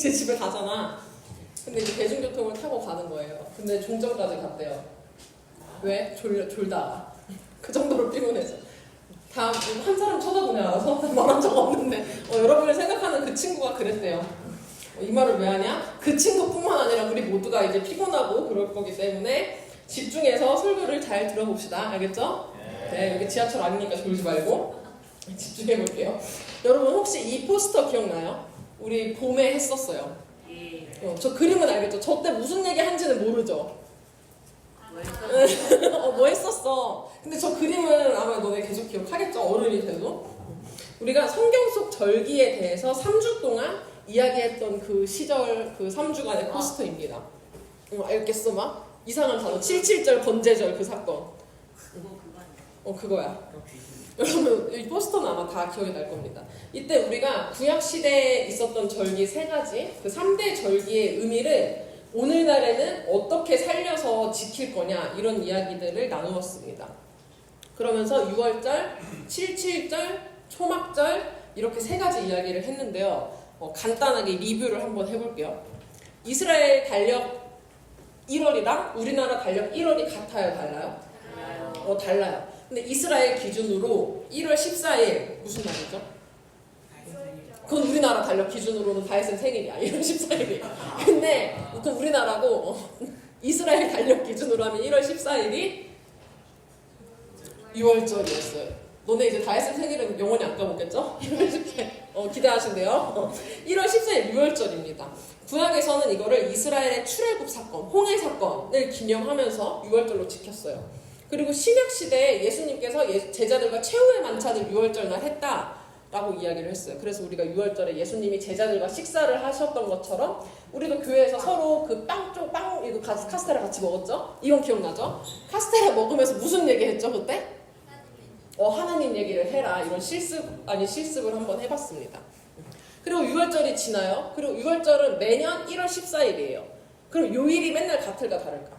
제 집에 가잖아. 근데 이제 대중교통을 타고 가는 거예요. 근데 종점까지 갔대요. 왜? 졸다가. 그 정도로 피곤해서. 한 사람 쳐다보네 알아서 말한 적 없는데 여러분이 생각하는 그 친구가 그랬대요. 이 말을 왜 하냐? 그 친구뿐만 아니라 우리 모두가 이제 피곤하고 그럴 거기 때문에 집중해서 설교를 잘 들어봅시다. 알겠죠? 네, 여기 지하철 아니니까 졸지 말고 집중해 볼게요. 여러분 혹시 이 포스터 기억나요? 우리 봄에 했었어요. 저 그림은 알겠죠? 저 때 무슨 얘기 한지는 모르죠? 뭐 했었어. 근데 저 그림은 아마 너네 계속 기억하겠죠? 어른이 돼도. 우리가 성경 속 절기에 대해서 3주 동안 이야기했던 그 시절 그 3주간의 포스터입니다. 알겠어? 막 이상한 단어 77절 번제절 그 사건. 그거야. 여러분 이 포스터는 아마 다 기억이 날 겁니다. 이때 우리가 구약 시대에 있었던 절기 3가지 그 3대 절기의 의미를 오늘날에는 어떻게 살려서 지킬 거냐 이런 이야기들을 나누었습니다. 그러면서 6월절, 77절, 초막절 이렇게 3가지 이야기를 했는데요. 간단하게 리뷰를 한번 해볼게요. 이스라엘 달력 1월이랑 우리나라 달력 1월이 같아요? 달라요? 달라요. 근데 이스라엘 기준으로 1월 14일 무슨 날이죠? 그건 우리나라 달력 기준으로는 다윗의 생일이야. 1월 14일이. 근데 그건 우리나라고 이스라엘 달력 기준으로 하면 1월 14일이 6월절이었어요. 너네 이제 다윗의 생일은 영원히 안 까먹겠죠? 1월 14일. 기대하신대요. 1월 14일 6월절입니다. 구약에서는 이거를 이스라엘의 출애굽 사건, 홍해 사건을 기념하면서 6월절로 지켰어요. 그리고 신약 시대에 예수님께서 제자들과 최후의 만찬을 6월절 날 했다라고 이야기를 했어요. 그래서 우리가 6월절에 예수님이 제자들과 식사를 하셨던 것처럼 우리도 교회에서 서로 그 빵 이거 카스테라 같이 먹었죠? 이건 기억나죠? 카스테라 먹으면서 무슨 얘기 했죠 그때? 하나님 얘기를 해라. 이런 실습을 한번 해봤습니다. 그리고 6월절이 지나요. 그리고 6월절은 매년 1월 14일이에요. 그럼 요일이 맨날 같을까 다를까?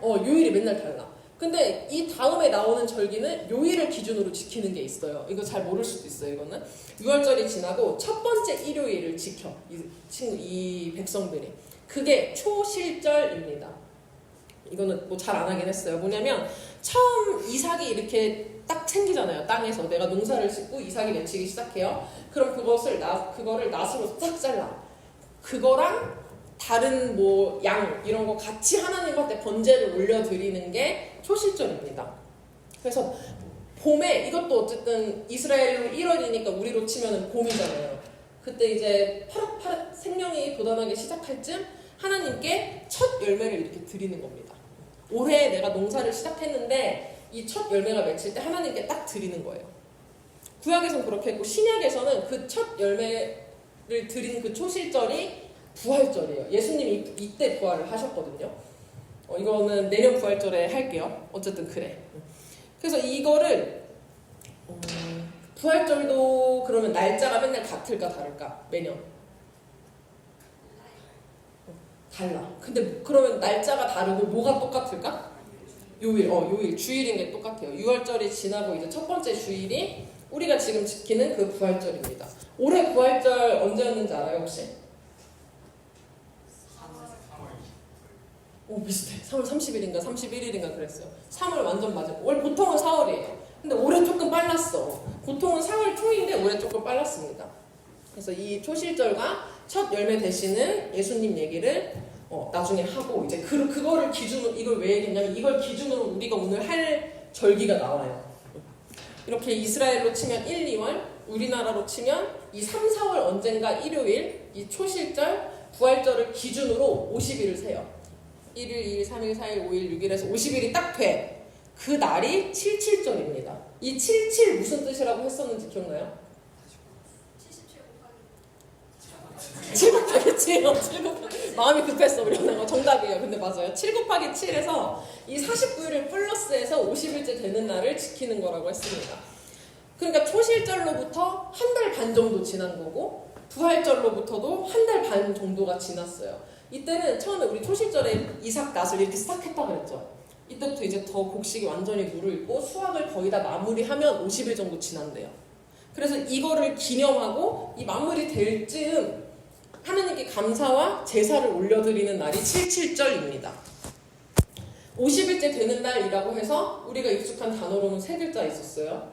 요일이 맨날 달라. 근데 이 다음에 나오는 절기는 요일을 기준으로 지키는 게 있어요. 이거 잘 모를 수도 있어요. 이거는 6월절이 지나고 첫 번째 일요일을 지켜 이 백성들이. 그게 초실절입니다. 이거는 뭐 잘 안 하긴 했어요. 뭐냐면 처음 이삭이 이렇게 딱 생기잖아요. 땅에서 내가 농사를 짓고 이삭이 맺히기 시작해요. 그럼 그거를 낫으로 딱 잘라. 그거랑 다른 뭐 양 이런 거 같이 하나님한테 번제를 올려드리는 게 초실절입니다. 그래서 봄에 이것도 어쨌든 이스라엘로 1월이니까 우리로 치면은 봄이잖아요. 그때 이제 파릇파릇 생명이 돋아나기 시작할 쯤 하나님께 첫 열매를 이렇게 드리는 겁니다. 올해 내가 농사를 시작했는데 이 첫 열매가 맺힐 때 하나님께 딱 드리는 거예요. 구약에서는 그렇게 했고 신약에서는 그 첫 열매를 드린 그 초실절이 부활절이에요. 예수님이 이때 부활을 하셨거든요. 이거는 내년 부활절에 할게요. 어쨌든 그래. 그래서 이거를 부활절도 그러면 날짜가 맨날 같을까 다를까? 매년 달라. 근데 그러면 날짜가 다르고 뭐가 똑같을까? 요일 주일인 게 똑같아요. 6월절이 지나고 이제 첫 번째 주일이 우리가 지금 지키는 그 부활절입니다. 올해 부활절 언제였는지 알아요 혹시? 비슷해. 3월 30일인가 31일인가 그랬어요. 3월 완전 맞아요. 원래 보통은 4월이에요. 근데 올해 조금 빨랐어. 보통은 4월 초인데 올해 조금 빨랐습니다. 그래서 이 초실절과 첫 열매 되시는 예수님 얘기를 나중에 하고 이제 그거를 기준으로 이걸 왜 얘기했냐면 이걸 기준으로 우리가 오늘 할 절기가 나와요. 이렇게 이스라엘로 치면 1, 2월, 우리나라로 치면 이 3, 4월 언젠가 일요일 이 초실절, 부활절을 기준으로 50일을 세요. 1일, 2일, 3일, 4일, 5일, 6일에서 50일이 딱 돼. 그 날이 77절입니다. 이 77 무슨 뜻이라고 했었는지 기억나요? 7 곱하기 7. 마음이 급했어. 우리 언니가 정답이에요. 근데 맞아요. 7 곱하기 7에서 이 49일을 플러스해서 50일째 되는 날을 지키는 거라고 했습니다. 그러니까 초실절로부터 한 달 반 정도 지난 거고 부활절로부터도 한 달 반 정도가 지났어요. 이때는 처음에 우리 초실절에 이삭 낫을 이렇게 시작했다 그랬죠. 이때부터 이제 더 곡식이 완전히 무르익고 수확을 거의 다 마무리하면 50일 정도 지난대요. 그래서 이거를 기념하고 이 마무리 될 즈음 하나님께 하나님께 감사와 제사를 올려드리는 날이 77절입니다. 50일째 되는 날이라고 해서 우리가 익숙한 단어로는 세 글자 있었어요.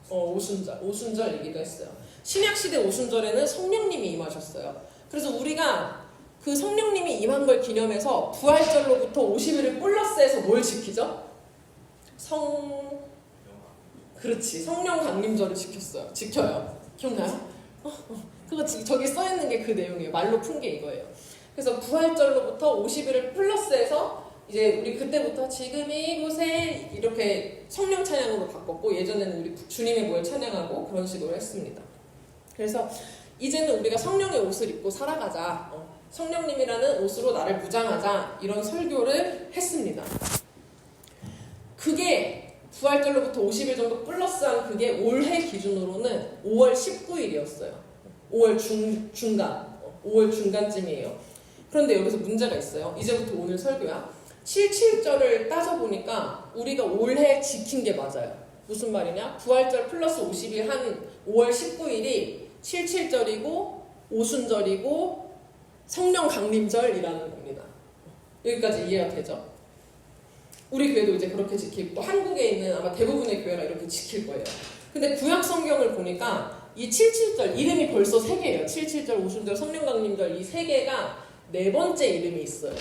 오순절이기도 했어요. 신약시대 오순절에는 성령님이 임하셨어요. 그래서 우리가 그 성령님이 임한 걸 기념해서 부활절로부터 50일을 플러스해서 뭘 지키죠? 그렇지, 성령 강림절을 지켜요. 기억나요? 그거 저기 써있는 게 그 내용이에요. 말로 푼 게 이거예요. 그래서 부활절로부터 50일을 플러스해서 이제 우리 그때부터 지금 이곳에 이렇게 성령 찬양으로 바꿨고, 예전에는 우리 주님의 모여 찬양하고 그런 식으로 했습니다. 그래서 이제는 우리가 성령의 옷을 입고 살아가자, 성령님이라는 옷으로 나를 무장하자, 이런 설교를 했습니다. 그게 부활절로부터 50일 정도 플러스한 그게 올해 기준으로는 5월 19일이었어요. 5월 중간, 5월 중간쯤이에요. 그런데 여기서 문제가 있어요. 이제부터 오늘 설교야. 77절을 따져보니까 우리가 올해 지킨 게 맞아요. 무슨 말이냐? 부활절 플러스 50일 한 5월 19일이 77절이고 오순절이고 성령 강림절이라는 겁니다. 여기까지 이해가 되죠? 우리 교회도 이제 그렇게 지키고, 한국에 있는 아마 대부분의 교회가 이렇게 지킬 거예요. 근데 구약 성경을 보니까 이 77절 이름이 벌써 3개예요. 77절, 오순절, 성령 강림절, 이 3개가 4번째 이름이 있어요.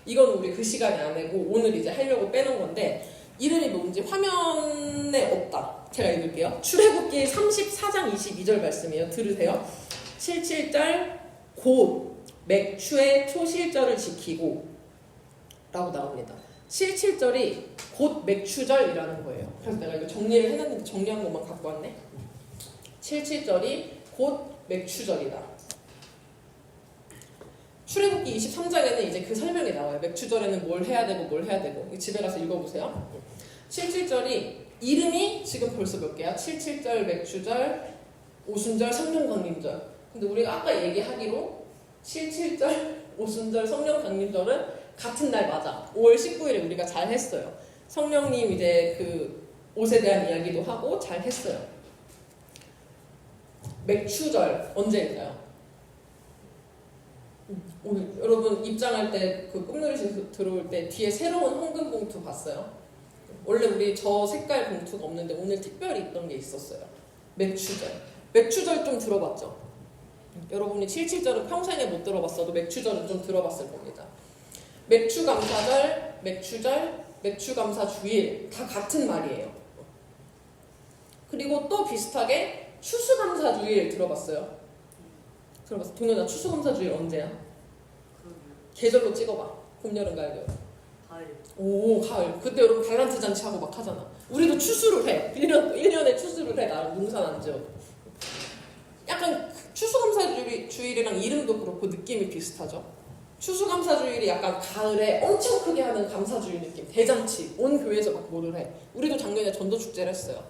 이건 우리 그 시간에 안 하고 오늘 이제 하려고 빼놓은 건데, 이름이 뭔지 화면에 없다. 제가 읽을게요. 출애굽기 34장 22절 말씀이에요. 들으세요. 77절 곧 맥추의 초실절을 지키고 라고 나옵니다. 77절이 곧 맥추절이라는 거예요. 그래서 내가 이거 정리를 해놨는데 정리한 것만 갖고 왔네. 77절이 곧 맥추절이다. 출애굽기 23장에는 이제 그 설명이 나와요. 맥추절에는 뭘 해야 되고 뭘 해야 되고. 집에 가서 읽어보세요. 77절이 이름이 지금 벌써 몇 개야? 77절, 맥추절, 오순절, 성령 강림절. 근데 우리가 아까 얘기하기로 77절, 오순절, 성령 강림절은 같은 날 맞아. 5월 19일에 우리가 잘 했어요. 성령님 이제 그 옷에 대한 이야기도 하고 잘 했어요. 맥추절 언제일까요? 오늘 여러분 입장할 때 그 꿈누리실 들어올 때 뒤에 새로운 황금 봉투 봤어요? 원래 우리 저 색깔 봉투가 없는데 오늘 특별히 있던 게 있었어요. 맥추절. 맥추절 좀 들어봤죠? 여러분이 77절은 평생에 못 들어봤어도 맥추절은 좀 들어봤을 겁니다. 맥추감사절, 맥추절, 맥추감사주일 다 같은 말이에요. 그리고 또 비슷하게 추수감사주일 들어봤어요? 들어봤어? 동현아, 추수감사주일 언제야? 계절로 찍어봐. 봄, 여름, 가을, 겨울. 가을. 오, 가을. 그때 여러분 달란트 잔치하고 막 하잖아. 우리도 추수를 해. 1년에 추수를 해. 나는 농사는 안 지어도. 약간 추수감사주일이랑 이름도 그렇고 느낌이 비슷하죠? 추수감사주일이 약간 가을에 엄청 크게 하는 감사주일 느낌. 대잔치. 온 교회에서 막 뭐를 해. 우리도 작년에 전도축제를 했어요.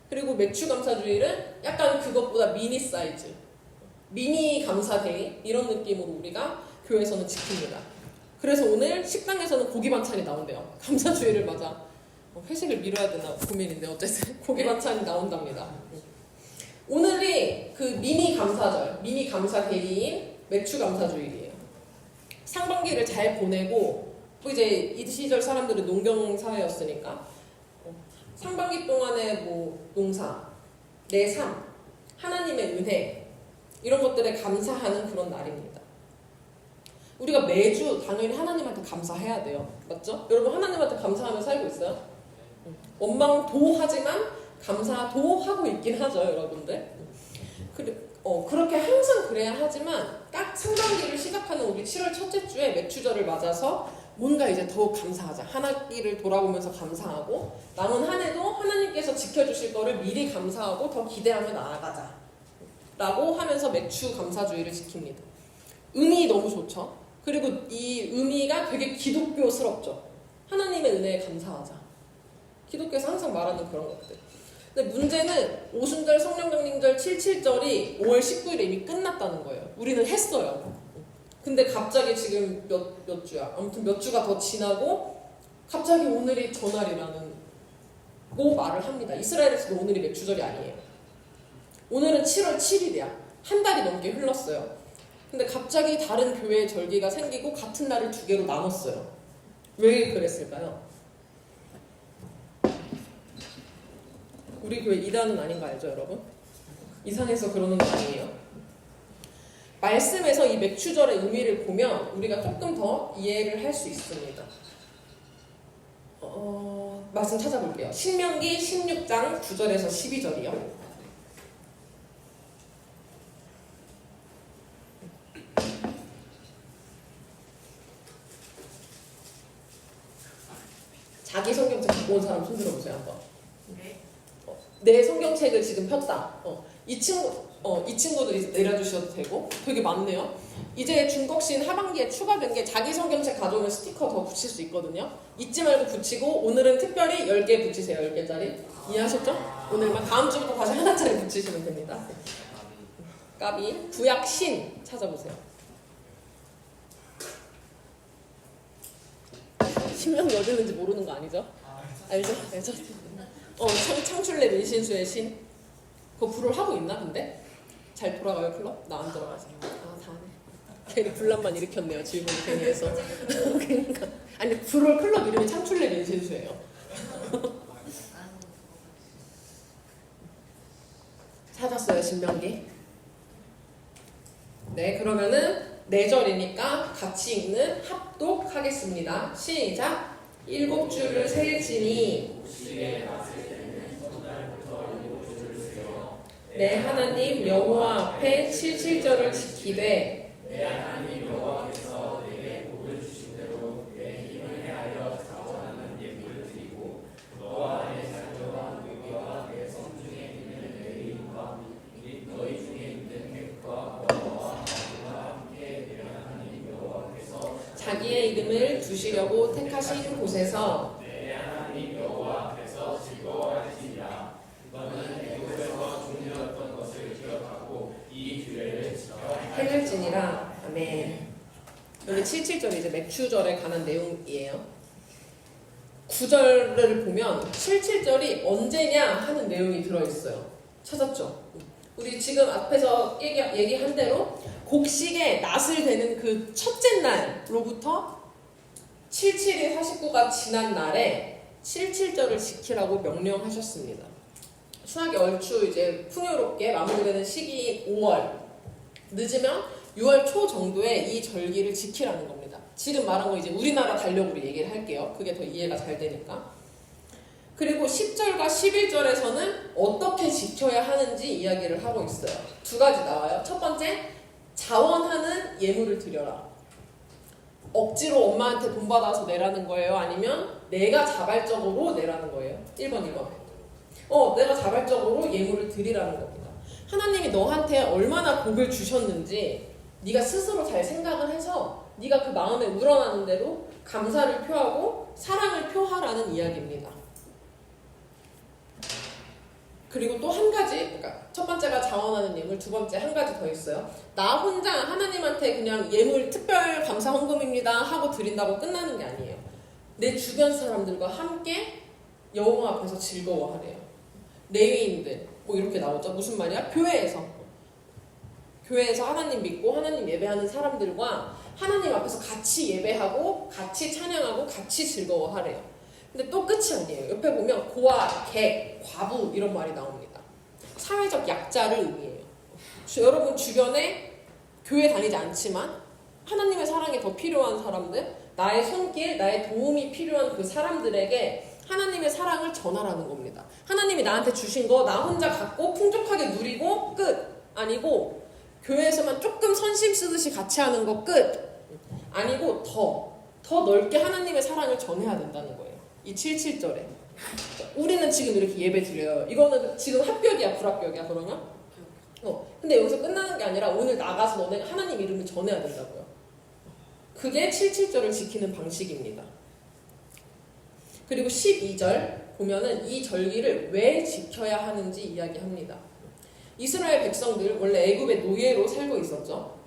그리고 맥추감사주일은 약간 그것보다 미니 사이즈. 미니 감사데이. 이런 느낌으로 우리가 교회에서는 지킵니다. 그래서 오늘 식당에서는 고기 반찬이 나온대요. 감사주일을 맞아. 회식을 미뤄야 되나 고민인데 어쨌든 고기 반찬이 나온답니다. 오늘이 그 미니 감사절, 미니 감사데이인 맥추감사주일이에요. 상반기를 잘 보내고, 이제 이 시절 사람들은 농경 사회였으니까 상반기 동안에 뭐 농사, 내 삶, 하나님의 은혜 이런 것들에 감사하는 그런 날입니다. 우리가 매주 당연히 하나님한테 감사해야 돼요. 맞죠? 여러분 하나님한테 감사하며 살고 있어요? 원망도 하지만 감사도 하고 있긴 하죠, 여러분들. 그렇게 항상 그래야 하지만 딱 상반기를 시작하는 우리 7월 첫째 주에 맥추절을 맞아서 뭔가 이제 더욱 감사하자. 한 학기를 돌아보면서 감사하고 남은 한 해도 하나님께서 지켜주실 거를 미리 감사하고 더 기대하며 나아가자 라고 하면서 맥추 감사주의를 지킵니다. 의미 너무 좋죠? 그리고 이 의미가 되게 기독교스럽죠. 하나님의 은혜에 감사하자. 기독교에서 항상 말하는 그런 것들. 근데 문제는 오순절, 성령강림절, 77절이 5월 19일에 이미 끝났다는 거예요. 우리는 했어요. 근데 갑자기 지금 몇 주야? 아무튼 몇 주가 더 지나고 갑자기 오늘이 전날이라는 고 말을 합니다. 이스라엘에서도 오늘이 맥추절이 아니에요. 오늘은 7월 7일이야. 한 달이 넘게 흘렀어요. 근데 갑자기 다른 교회의 절기가 생기고 같은 날을 두 개로 나눴어요. 왜 그랬을까요? 우리 교회 이단은 아닌 거 알죠, 여러분? 이상해서 그러는 거 아니에요. 말씀에서 이 맥추절의 의미를 보면 우리가 조금 더 이해를 할 수 있습니다. 말씀 찾아볼게요. 신명기 16장 9절에서 12절이요. 자기 성경책 갖고 온 사람 손 들어보세요 한번. 내 성경책을 지금 폈다. 이 친구도 내려주셔도 되고. 되게 많네요. 이제 중국신 하반기에 추가된 게 자기 성경책 가져오면 스티커 더 붙일 수 있거든요. 잊지 말고 붙이고 오늘은 특별히 10개 붙이세요. 10개짜리. 이해하셨죠? 오늘만 다음 주부터 다시 하나짜리 붙이시면 됩니다. 까비. 구약 신 찾아보세요. 신명이 어디 있는지 모르는 거 아니죠? 알죠? 알죠? 창출내 민신수의 신. 그거 불을 하고 있나 근데? 잘 돌아가요 클럽? 나 안 들어가서. 다네. 괜히 분란만 일으켰네요. 질문을 괜히 해서. 그러니까 아니 불을 클럽 이름이 창출내 민신수예요. 찾았어요 신명기. 네 그러면은 4절이니까 같이 읽는 합독하겠습니다. 시작. 7주를 셀지니 내 하나님 여호와 앞에 77절을 지키되 내 하나님 여호와께서 내게 복을 주신 대로 내 힘을 해하여 자원하는 예물을 드리고 너와 내 자녀와 너희와 내 성중에 있는 내 이름과 및 너희 중에 있는 백과 너와 아들과 함께 내 하나님 여호와께서 자기의 이름을 두시려고 택하신 곳에서 내 하나님 여호와 앞에서 즐거워하시리라. 너는 애굽에서 종려했던 것을 기억하고 이 규례를 지켜 행할지니라. 아멘. 여기 77절이 이제 맥추절에 관한 내용이에요. 9절을 보면 77절이 언제냐 하는 내용이 들어있어요. 찾았죠? 우리 지금 앞에서 얘기한 대로 곡식에 낫을 대는 그 첫째 날로부터 77일 49가 지난 날에 77절을 지키라고 명령하셨습니다. 수학이 얼추 이제 풍요롭게 마무리되는 시기인 5월, 늦으면 6월 초 정도에 이 절기를 지키라는 겁니다. 지금 말한 거 이제 우리나라 달력으로 얘기를 할게요. 그게 더 이해가 잘 되니까. 그리고 10절과 11절에서는 어떻게 지켜야 하는지 이야기를 하고 있어요. 두 가지 나와요. 첫 번째, 자원하는 예물을 드려라. 억지로 엄마한테 돈 받아서 내라는 거예요? 아니면 내가 자발적으로 내라는 거예요? 1번, 2번. 내가 자발적으로 예물을 드리라는 겁니다. 하나님이 너한테 얼마나 복을 주셨는지 네가 스스로 잘 생각을 해서 네가 그 마음에 우러나는 대로 감사를 표하고 사랑을 표하라는 이야기입니다. 그리고 또 한 가지, 그러니까 첫 번째가 자원하는 예물, 두 번째 한 가지 더 있어요. 나 혼자 하나님한테 그냥 예물 특별 감사 헌금입니다 하고 드린다고 끝나는 게 아니에요. 내 주변 사람들과 함께 여호와 앞에서 즐거워하래요. 레위인들 뭐 이렇게 나오죠. 무슨 말이야? 교회에서 하나님 믿고 하나님 예배하는 사람들과 하나님 앞에서 같이 예배하고 같이 찬양하고 같이 즐거워하래요. 근데 또 끝이 아니에요. 옆에 보면 고아, 객, 과부 이런 말이 나옵니다. 사회적 약자를 의미해요. 여러분 주변에 교회 다니지 않지만 하나님의 사랑이 더 필요한 사람들, 나의 손길, 나의 도움이 필요한 그 사람들에게 하나님의 사랑을 전하라는 겁니다. 하나님이 나한테 주신 거 나 혼자 갖고 풍족하게 누리고 끝. 아니고 교회에서만 조금 선심 쓰듯이 같이 하는 거 끝. 아니고 더 넓게 하나님의 사랑을 전해야 된다는 거예요. 이 77절에. 우리는 지금 이렇게 예배 드려요. 이거는 지금 합격이야, 불합격이야, 그러면? 근데 여기서 끝나는 게 아니라 오늘 나가서 너네가 하나님 이름을 전해야 된다고요. 그게 77절을 지키는 방식입니다. 그리고 12절 보면은 이 절기를 왜 지켜야 하는지 이야기합니다. 이스라엘 백성들 원래 애굽의 노예로 살고 있었죠.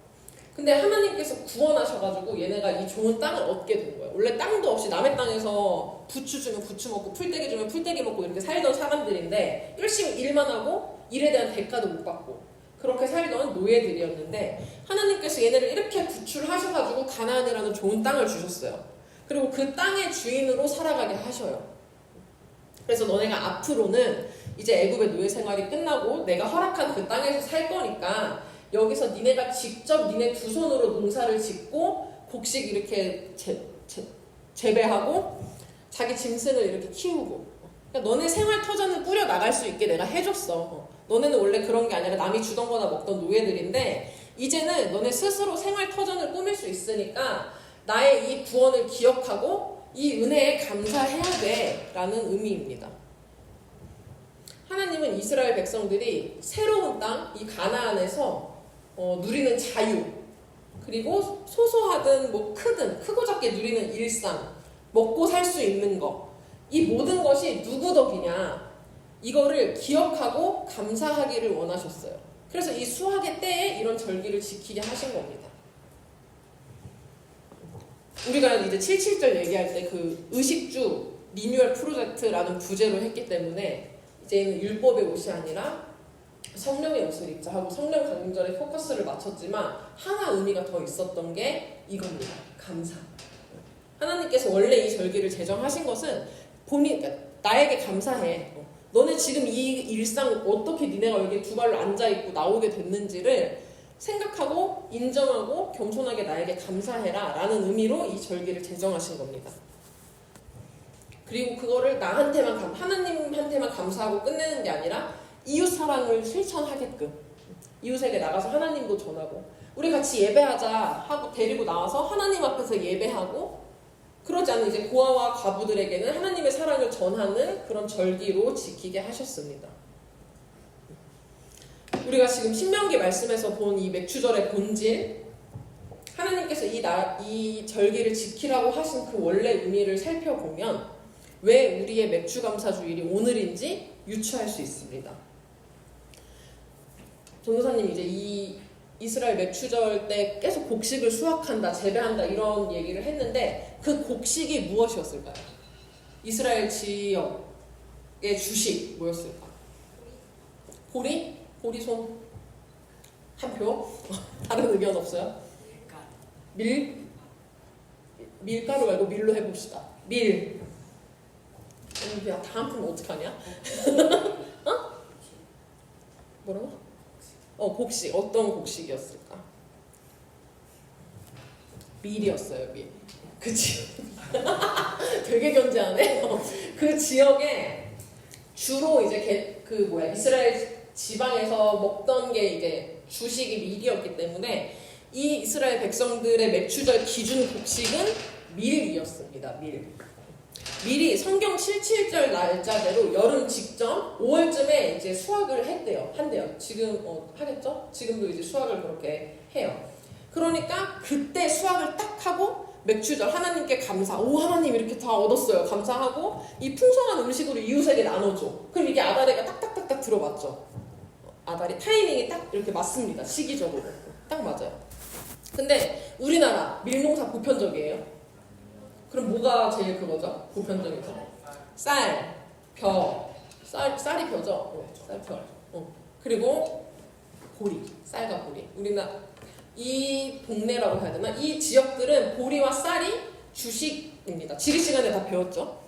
근데 하나님께서 구원하셔가지고 얘네가 이 좋은 땅을 얻게 된 거예요. 원래 땅도 없이 남의 땅에서 부추 주면 부추 먹고 풀떼기 주면 풀떼기 먹고 이렇게 살던 사람들인데 열심히 일만 하고 일에 대한 대가도 못 받고 그렇게 살던 노예들이었는데 하나님께서 얘네를 이렇게 구출하셔가지고 가나안이라는 좋은 땅을 주셨어요. 그리고 그 땅의 주인으로 살아가게 하셔요. 그래서 너네가 앞으로는 이제 애굽의 노예 생활이 끝나고 내가 허락한 그 땅에서 살 거니까 여기서 니네가 직접 니네 두 손으로 농사를 짓고 곡식 이렇게 재배하고 자기 짐승을 이렇게 키우고, 그러니까 너네 생활 터전을 꾸려 나갈 수 있게 내가 해줬어. 너네는 원래 그런 게 아니라 남이 주던 거나 먹던 노예들인데 이제는 너네 스스로 생활 터전을 꾸밀 수 있으니까 나의 이 구원을 기억하고 이 은혜에 감사해야 돼 라는 의미입니다. 하나님은 이스라엘 백성들이 새로운 땅, 이 가나안에서 누리는 자유, 그리고 소소하든 뭐 크든 크고 작게 누리는 일상, 먹고 살 수 있는 거, 이 모든 것이 누구 덕이냐 이거를 기억하고 감사하기를 원하셨어요. 그래서 이 수확의 때에 이런 절기를 지키게 하신 겁니다. 우리가 이제 77절 얘기할 때 그 의식주 리뉴얼 프로젝트라는 부제로 했기 때문에 이제는 율법의 옷이 아니라 성령의 옷을 입자 하고 성령 강림절에 포커스를 맞췄지만 하나 의미가 더 있었던 게 이겁니다. 감사. 하나님께서 원래 이 절기를 제정하신 것은 그러니까 나에게 감사해. 너네 지금 이 일상 어떻게 니네가 여기 두 발로 앉아있고 나오게 됐는지를 생각하고 인정하고 겸손하게 나에게 감사해라 라는 의미로 이 절기를 제정하신 겁니다. 그리고 그거를 하나님한테만 감사하고 끝내는 게 아니라 이웃 사랑을 실천하게끔 이웃에게 나가서 하나님도 전하고 우리 같이 예배하자 하고 데리고 나와서 하나님 앞에서 예배하고, 그러지 않는 이제 고아와 과부들에게는 하나님의 사랑을 전하는 그런 절기로 지키게 하셨습니다. 우리가 지금 신명기 말씀에서 본 이 맥추절의 본질, 하나님께서 이 절기를 지키라고 하신 그 원래 의미를 살펴보면 왜 우리의 맥추감사주일이 오늘인지 유추할 수 있습니다. 전도사님 이제 이 이스라엘 맥추절 때 계속 곡식을 수확한다, 재배한다 이런 얘기를 했는데 그 곡식이 무엇이었을까요? 이스라엘 지역의 주식 뭐였을까? 보리? 보리손? 한 표? 다른 의견 없어요? 밀가루 말고 밀로 해봅시다. 밀. 야, 다음 품 어떡하냐? 어? 뭐라고? 곡식. 어떤 곡식이었을까? 밀이었어요, 밀. 그 지역. 되게 견제하네. 그 지역에 주로 이제 이스라엘 지방에서 먹던 게 이제 주식이 밀이었기 때문에 이 이스라엘 백성들의 맥추절 기준 곡식은 밀이었습니다. 밀이 성경 77절 날짜대로 여름 직전 5월쯤에 이제 수확을 한대요. 지금 하겠죠? 지금도 이제 수확을 그렇게 해요. 그러니까 그때 수확을 딱 하고 맥추절 하나님께 감사. 오, 하나님 이렇게 다 얻었어요. 감사하고 이 풍성한 음식으로 이웃에게 나눠줘. 그럼 이게 아다리가 딱딱딱딱 들어맞죠. 아다리 타이밍이 딱 이렇게 맞습니다. 시기적으로 딱 맞아요. 근데 우리나라 밀농사 보편적이에요. 그럼 뭐가 제일 그거죠? 보편적이죠? 쌀이 벼죠? 쌀. 그리고 보리, 쌀과 보리. 우리나라 이 동네라고 해야 되나? 이 지역들은 보리와 쌀이 주식입니다. 지리 시간에 다 배웠죠?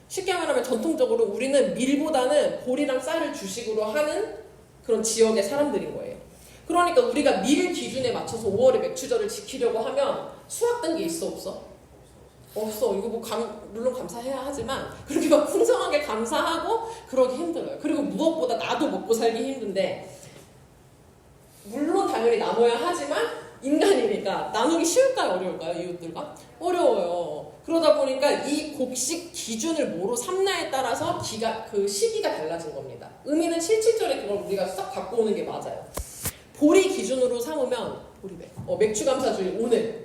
쉽게 말하면 전통적으로 우리는 밀보다는 보리랑 쌀을 주식으로 하는 그런 지역의 사람들인 거예요. 그러니까 우리가 밀 기준에 맞춰서 5월에 맥추절을 지키려고 하면 수확된 게 있어 없어? 없어. 이거 물론 감사해야 하지만 그렇게 막 풍성하게 감사하고 그러기 힘들어요. 그리고 무엇보다 나도 먹고 살기 힘든데, 물론 당연히 나눠야 하지만 인간이니까 나누기 쉬울까요? 어려울까요? 이웃들과? 어려워요. 그러다 보니까 이 곡식 기준을 뭐로 삼나에 따라서 그 시기가 달라진 겁니다. 의미는 77절에 그걸 우리가 싹 갖고 오는 게 맞아요. 보리 기준으로 삼으면 맥추감사주일 오늘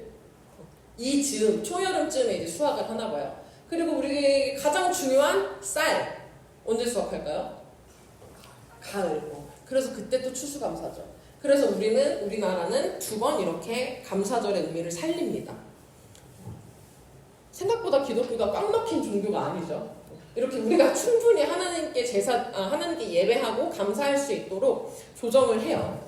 이 즈음 초여름쯤에 이제 수확을 하나 봐요. 그리고 우리 가장 중요한 쌀 언제 수확할까요? 가을. 그래서 그때 또 추수감사죠. 그래서 우리나라는 2번 이렇게 감사절의 의미를 살립니다. 생각보다 기독교가 꽉 막힌 종교가 아니죠. 이렇게 우리가 충분히 하나님께 예배하고 감사할 수 있도록 조정을 해요.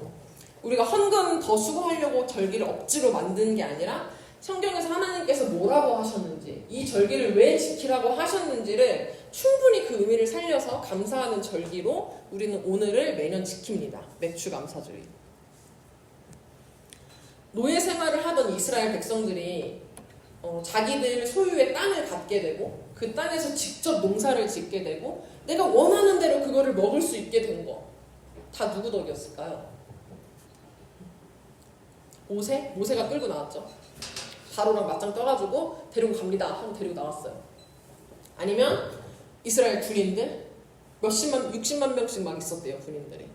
우리가 헌금 더 수고하려고 절기를 억지로 만든 게 아니라 성경에서 하나님께서 뭐라고 하셨는지, 이 절기를 왜 지키라고 하셨는지를 충분히 그 의미를 살려서 감사하는 절기로 우리는 오늘을 매년 지킵니다. 맥추감사주의. 노예 생활을 하던 이스라엘 백성들이 자기들 소유의 땅을 갖게 되고 그 땅에서 직접 농사를 짓게 되고 내가 원하는 대로 그거를 먹을 수 있게 된 거, 다 누구 덕이었을까요? 모세가 끌고 나왔죠. 바로랑 맞짱 떠가지고 데리고 갑니다 하고 데리고 나왔어요. 아니면 이스라엘 군인들 60만 명씩 막 있었대요, 군인들이.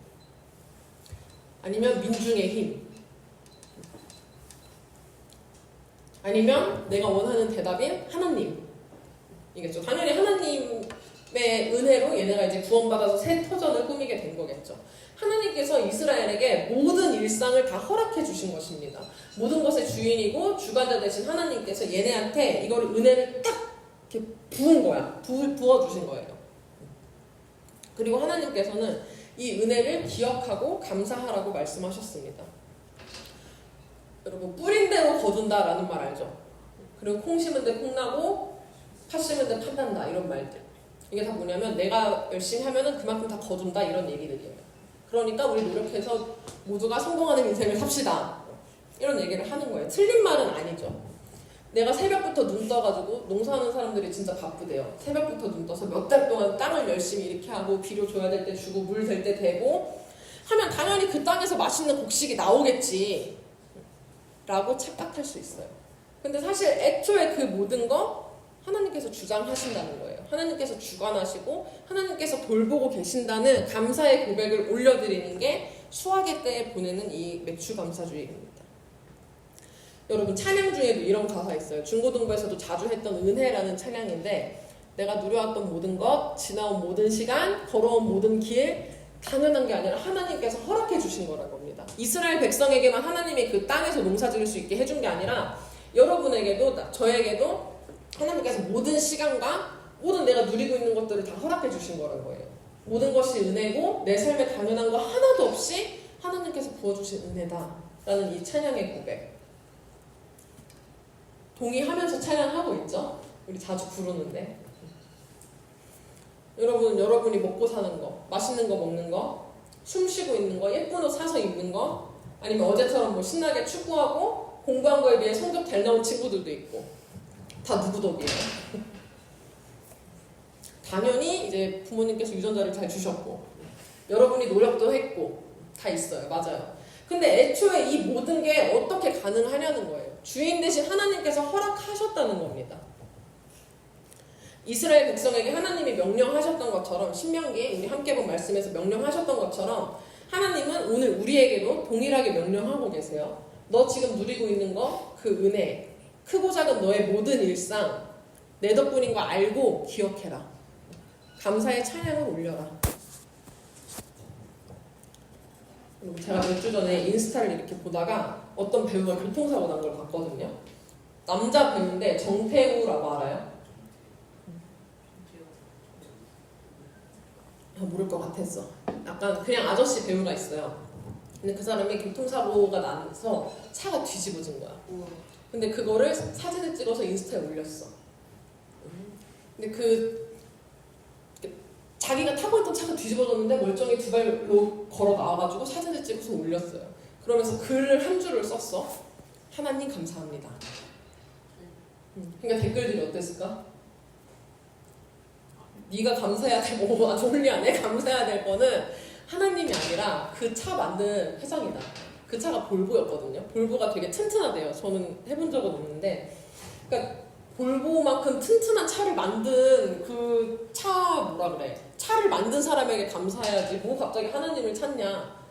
아니면 민중의 힘. 아니면 내가 원하는 대답인 하나님이겠죠. 당연히 하나님의 은혜로 얘네가 이제 구원받아서 새 터전을 꾸미게 된 거겠죠. 하나님께서 이스라엘에게 모든 일상을 다 허락해 주신 것입니다. 모든 것의 주인이고 주관자 되신 하나님께서 얘네한테 이거를 은혜를 딱 이렇게 부은 거야. 부어주신 거예요. 그리고 하나님께서는 이 은혜를 기억하고 감사하라고 말씀하셨습니다. 여러분, 뿌린 대로 거둔다라는 말 알죠? 그리고 콩 심은 데 콩 나고 팥 심은 데 팥 난다, 이런 말들. 이게 다 뭐냐면 내가 열심히 하면은 그만큼 다 거둔다, 이런 얘기들이에요. 그러니까 우리 노력해서 모두가 성공하는 인생을 삽시다, 이런 얘기를 하는 거예요. 틀린 말은 아니죠. 내가 새벽부터 눈 떠가지고 농사하는 사람들이 진짜 바쁘대요. 새벽부터 눈 떠서 몇 달 동안 땅을 열심히 이렇게 하고 비료 줘야 될 때 주고 물 될 때 대고 하면 당연히 그 땅에서 맛있는 곡식이 나오겠지 라고 착각할 수 있어요. 근데 사실 애초에 그 모든 거 하나님께서 주장하신다는 거예요. 하나님께서 주관하시고 하나님께서 돌보고 계신다는 감사의 고백을 올려드리는 게 수학의 때에 보내는 이 맥추감사주의입니다. 여러분, 찬양 중에도 이런 가사 있어요. 중고등부에서도 자주 했던 은혜라는 찬양인데, 내가 누려왔던 모든 것, 지나온 모든 시간, 걸어온 모든 길, 당연한 게 아니라 하나님께서 허락해 주신 거라고 합니다. 이스라엘 백성에게만 하나님이 그 땅에서 농사 지을 수 있게 해준 게 아니라 여러분에게도 저에게도 하나님께서 모든 시간과 모든 내가 누리고 있는 것들을 다 허락해 주신 거라는 거예요. 모든 것이 은혜고 내 삶에 당연한 거 하나도 없이 하나님께서 부어주신 은혜다라는 이 찬양의 고백. 동의하면서 찬양하고 있죠? 우리 자주 부르는데. 여러분이 먹고 사는 거, 맛있는 거 먹는 거, 숨 쉬고 있는 거, 예쁜 옷 사서 입는 거, 아니면 어제처럼 뭐 신나게 축구하고 공부한 거에 비해 성적 잘 나온 친구들도 있고, 다 누구 덕이에요? 당연히 이제 부모님께서 유전자를 잘 주셨고, 여러분이 노력도 했고, 다 있어요. 맞아요. 근데 애초에 이 모든 게 어떻게 가능하냐는 거예요. 주인 대신 하나님께서 허락하셨다는 겁니다. 이스라엘 백성에게 하나님이 명령하셨던 것처럼, 신명기 우리 함께 본 말씀에서 명령하셨던 것처럼 하나님은 오늘 우리에게도 동일하게 명령하고 계세요. 너 지금 누리고 있는 거, 그 은혜, 크고 작은 너의 모든 일상, 내 덕분인 거 알고 기억해라. 감사의 찬양을 올려라. 제가 몇 주 전에 인스타를 이렇게 보다가 어떤 배우가 교통사고 난 걸 봤거든요. 남자 배우인데 정태우라고 알아요? 모를 것 같았어. 약간 그냥 아저씨 배우가 있어요. 근데 그 사람이 교통사고가 나서 차가 뒤집어진 거야. 근데 그거를 사진을 찍어서 인스타에 올렸어. 근데 자기가 타고 있던 차가 뒤집어졌는데 멀쩡히 두 발로 걸어 나와가지고 사진을 찍어서 올렸어요. 그러면서 글을 한 줄을 썼어. 하나님 감사합니다. 그러니까 댓글들이 어땠을까? 네가 감사해야 될 거, 졸리하네. 감사해야 될 거는 하나님이 아니라 그 차 만든 회장이다. 그 차가 볼보였거든요. 볼보가 되게 튼튼하대요. 저는 해본 적은 없는데, 그러니까 볼보만큼 튼튼한 차를 만든 그 차를 만든 사람에게 감사해야지 뭐 갑자기 하나님을 찾냐.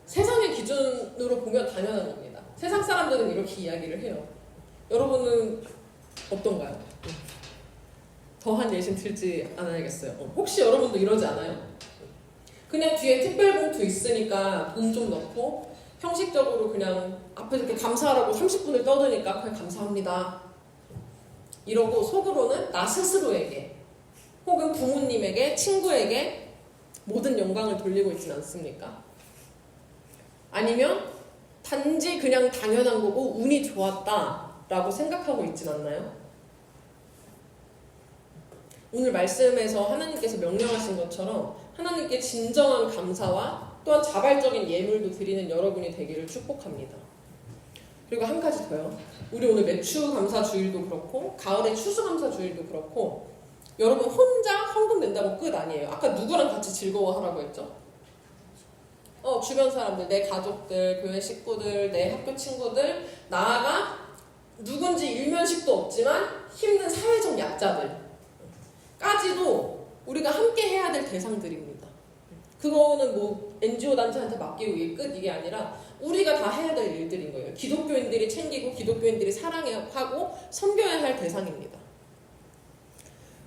세상의 기준으로 보면 당연한 겁니다. 세상 사람들은 이렇게 이야기를 해요. 여러분은 어떤가요? 더한 예신 들지 않아야겠어요. 혹시 여러분도 이러지 않아요? 그냥 뒤에 특별봉투 있으니까 돈 좀 넣고 형식적으로 그냥 앞에 이렇게 감사하라고 30분을 떠드니까 그냥 감사합니다. 이러고 속으로는 나 스스로에게 혹은 부모님에게, 친구에게 모든 영광을 돌리고 있진 않습니까? 아니면 단지 그냥 당연한 거고 운이 좋았다라고 생각하고 있진 않나요? 오늘 말씀에서 하나님께서 명령하신 것처럼 하나님께 진정한 감사와 또한 자발적인 예물도 드리는 여러분이 되기를 축복합니다. 그리고 한 가지 더요. 우리 오늘 매추감사주일도 그렇고 가을의 추수감사주일도 그렇고 여러분 혼자 헌금 낸다고 끝 아니에요. 아까 누구랑 같이 즐거워하라고 했죠? 주변 사람들, 내 가족들, 교회 식구들, 내 학교 친구들, 나아가 누군지 일면식도 없지만 힘든 사회적 약자들까지도 우리가 함께 해야 될 대상들입니다. 그거는 뭐 NGO 단체한테 맡기고 이게 끝 이게 아니라 우리가 다 해야 될 일들인 거예요. 기독교인들이 챙기고 기독교인들이 사랑하고 섬겨야 할 대상입니다.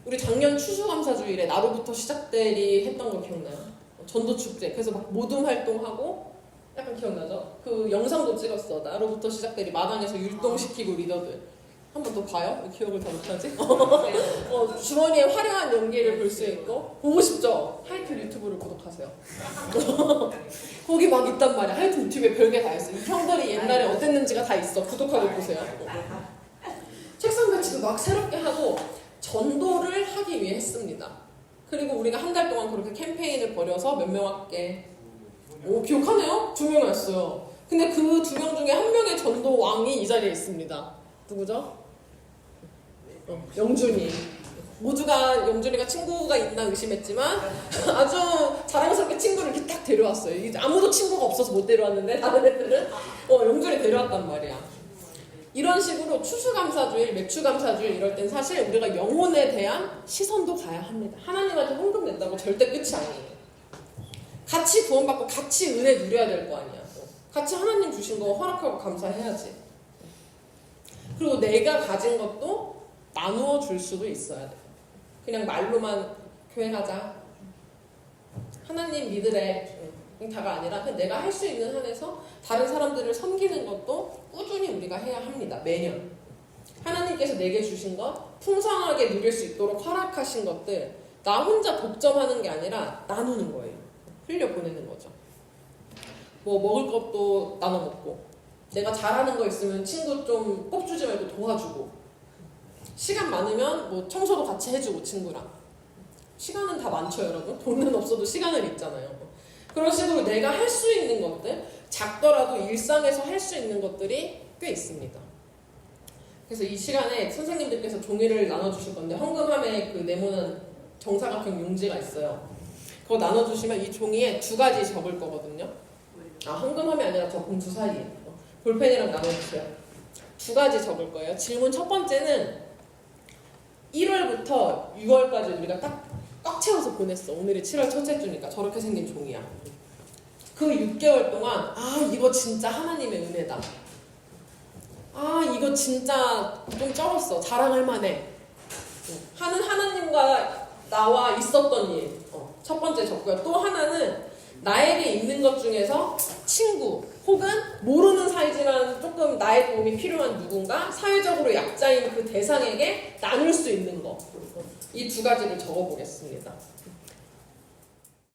우리 작년 추수감사주일에 나로부터 시작되리 했던 거 기억나요? 전도축제. 그래서 막 모둠 활동하고 약간 기억나죠? 그 영상도 찍었어. 나로부터 시작되리 마당에서 율동시키고 리더들. 한 번 더 봐요? 기억을 다 못하지? 주머니의 화려한 연기를 볼 수 있고 보고 싶죠? 하이틀 유튜브를 구독하세요. 거기 막 있단 말이야. 하이틀 유튜브에 별게 다 있어. 이 형들이 옛날에 어땠는지가 다 있어. 구독하고 보세요. 책상 배치도 막 새롭게 하고 전도를 하기 위해 했습니다. 그리고 우리가 한 달 동안 그렇게 캠페인을 벌여서 몇 명밖에 기억하네요? 2명 왔어요. 근데 그 2명 중에 한 명의 전도 왕이 이 자리에 있습니다. 누구죠? 영준이. 모두가 영준이가 친구가 있나 의심했지만 아주 자랑스럽게 친구를 이렇게 딱 데려왔어요. 아무도 친구가 없어서 못 데려왔는데 다른 애들은 영준이 데려왔단 말이야. 이런 식으로 추수감사주일, 매추감사주일 이럴 땐 사실 우리가 영혼에 대한 시선도 가야 합니다. 하나님한테 헌금 낸다고 절대 끝이 아니에요. 같이 구원받고 같이 은혜 누려야 될 거 아니야. 같이 하나님 주신 거 허락하고 감사해야지. 그리고 내가 가진 것도 나누어 줄 수도 있어야 돼. 그냥 말로만 교회 가자. 하나님 믿으래. 다가 아니라 그냥 내가 할 수 있는 한에서 다른 사람들을 섬기는 것도 꾸준히 우리가 해야 합니다. 매년. 하나님께서 내게 주신 것, 풍성하게 누릴 수 있도록 허락하신 것들 나 혼자 독점하는 게 아니라 나누는 거예요. 흘려보내는 거죠. 뭐 먹을 것도 나눠 먹고 내가 잘하는 거 있으면 친구 좀 꼭 주지 말고 도와주고 시간 많으면 뭐 청소도 같이 해주고 친구랑 시간은 다 많죠 여러분. 돈은 없어도 시간은 있잖아요. 그런 식으로 내가 할 수 있는 것들 작더라도 일상에서 할 수 있는 것들이 꽤 있습니다. 그래서 이 시간에 선생님들께서 종이를 나눠주실 건데 헌금함에 그 네모난 정사각형 용지가 있어요. 그거 나눠주시면 이 종이에 2가지 적을 거거든요. 헌금함이 아니라 저 봉투 사이에 볼펜이랑 나눠주세요. 2가지 적을 거예요. 질문 첫 번째는 1월부터 6월까지 우리가 꽉 채워서 보냈어. 오늘이 7월 첫째 주니까 저렇게 생긴 종이야. 그 6개월 동안 이거 진짜 하나님의 은혜다. 이거 진짜 좀 적었어. 자랑할 만해. 하는 하나님과 나와 있었던 일. 첫 번째 적고요. 또 하나는 나에게 있는 것 중에서 친구 혹은 모르는 사이지만 조금 나의 도움이 필요한 누군가 사회적으로 약자인 그 대상에게 나눌 수 있는 거. 이 2가지를 적어보겠습니다.